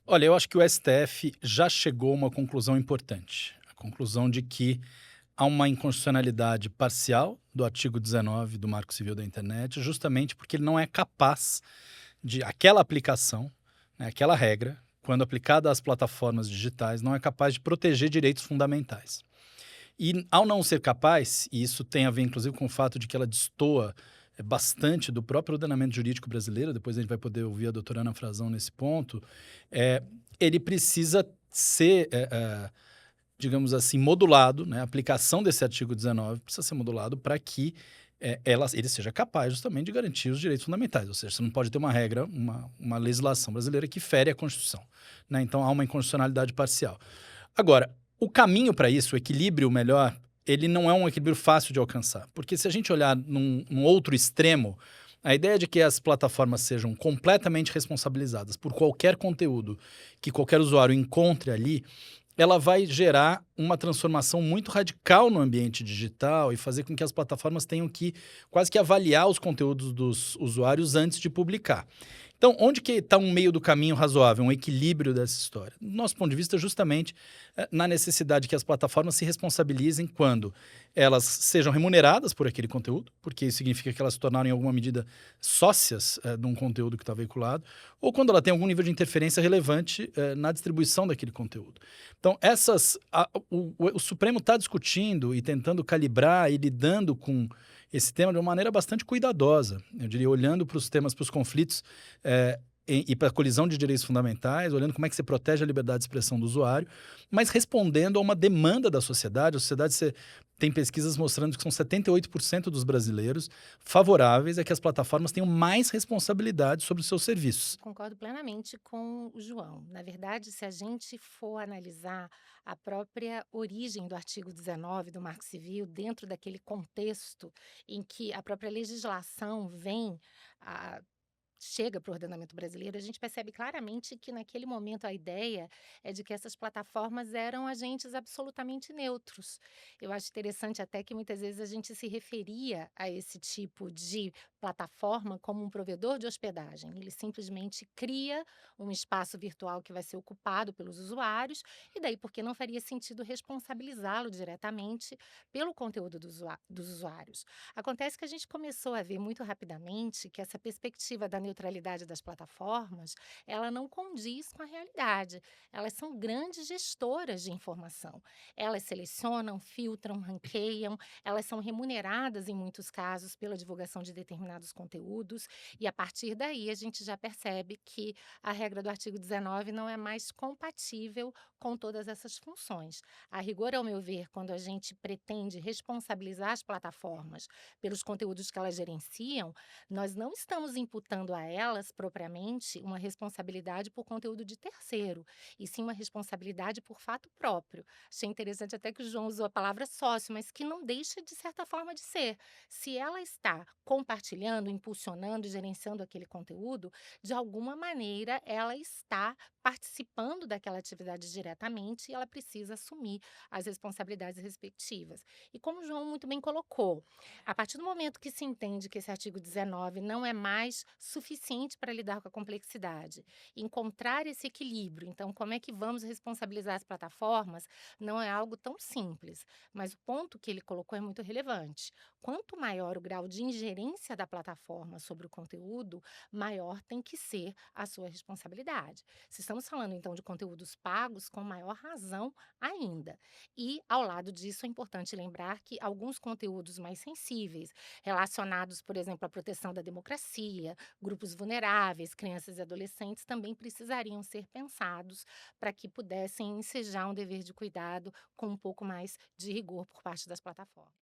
Olha, eu acho que o STF já chegou a uma conclusão importante, a conclusão de que há uma inconstitucionalidade parcial do artigo 19 do Marco Civil da Internet, justamente porque ele não é capaz de aquela aplicação, né, aquela regra, quando aplicada às plataformas digitais, não é capaz de proteger direitos fundamentais. E ao não ser capaz, e isso tem a ver inclusive com o fato de que ela destoa, bastante do próprio ordenamento jurídico brasileiro, depois a gente vai poder ouvir a doutora Ana Frazão nesse ponto, eh, ele precisa ser, digamos assim, modulado, né, a aplicação desse artigo 19 precisa ser modulado para que, ele seja capaz justamente de garantir os direitos fundamentais, ou seja, você não pode ter uma regra, uma legislação brasileira que fere a Constituição, né, então há uma inconstitucionalidade parcial. Agora, o caminho para isso, o equilíbrio melhor, ele não é um equilíbrio fácil de alcançar, porque se a gente olhar num outro extremo, a ideia de que as plataformas sejam completamente responsabilizadas por qualquer conteúdo que qualquer usuário encontre ali, ela vai gerar uma transformação muito radical no ambiente digital e fazer com que as plataformas tenham que quase que avaliar os conteúdos dos usuários antes de publicar. Então, onde que está um meio do caminho razoável, um equilíbrio dessa história? Do nosso ponto de vista, justamente na necessidade que as plataformas se responsabilizem quando elas sejam remuneradas por aquele conteúdo, porque isso significa que elas se tornaram, em alguma medida, sócias de um conteúdo que está veiculado, ou quando ela tem algum nível de interferência relevante na distribuição daquele conteúdo. Então, o Supremo está discutindo e tentando calibrar e lidando com esse tema de uma maneira bastante cuidadosa, eu diria, olhando para os temas, para os conflitos e para a colisão de direitos fundamentais, olhando como é que você protege a liberdade de expressão do usuário, mas respondendo a uma demanda da sociedade. A sociedade tem pesquisas mostrando que são 78% dos brasileiros favoráveis a que as plataformas tenham mais responsabilidade sobre os seus serviços. Concordo plenamente com o João. Na verdade, se a gente for analisar a própria origem do artigo 19 do Marco Civil, dentro daquele contexto em que a própria legislação vem a chega para o ordenamento brasileiro, a gente percebe claramente que naquele momento a ideia é de que essas plataformas eram agentes absolutamente neutros. Eu acho interessante até que muitas vezes a gente se referia a esse tipo de plataforma como um provedor de hospedagem. Ele simplesmente cria um espaço virtual que vai ser ocupado pelos usuários, e daí porque não faria sentido responsabilizá-lo diretamente pelo conteúdo dos usuários. Acontece que a gente começou a ver muito rapidamente que essa perspectiva da neutralidade das plataformas, ela não condiz com a realidade. Elas são grandes gestoras de informação. Elas selecionam, filtram, ranqueiam, elas são remuneradas em muitos casos pela divulgação de determinados conteúdos, e a partir daí a gente já percebe que a regra do artigo 19 não é mais compatível com todas essas funções. A rigor, ao meu ver, quando a gente pretende responsabilizar as plataformas pelos conteúdos que elas gerenciam, nós não estamos imputando a elas, propriamente, uma responsabilidade por conteúdo de terceiro, e sim uma responsabilidade por fato próprio. Achei interessante até que o João usou a palavra sócio, mas que não deixa, de certa forma, de ser. Se ela está compartilhando, impulsionando, gerenciando aquele conteúdo, de alguma maneira ela está participando daquela atividade diretamente e ela precisa assumir as responsabilidades respectivas. E como o João muito bem colocou, a partir do momento que se entende que esse artigo 19 não é mais suficiente para lidar com a complexidade, encontrar esse equilíbrio, então como é que vamos responsabilizar as plataformas, não é algo tão simples, mas o ponto que ele colocou é muito relevante. Quanto maior o grau de ingerência da plataforma sobre o conteúdo, maior tem que ser a sua responsabilidade. Se estamos falando então de conteúdos pagos, com maior razão ainda. E, ao lado disso, é importante lembrar que alguns conteúdos mais sensíveis, relacionados, por exemplo, à proteção da democracia, grupos vulneráveis, crianças e adolescentes, também precisariam ser pensados para que pudessem ensejar um dever de cuidado com um pouco mais de rigor por parte das plataformas.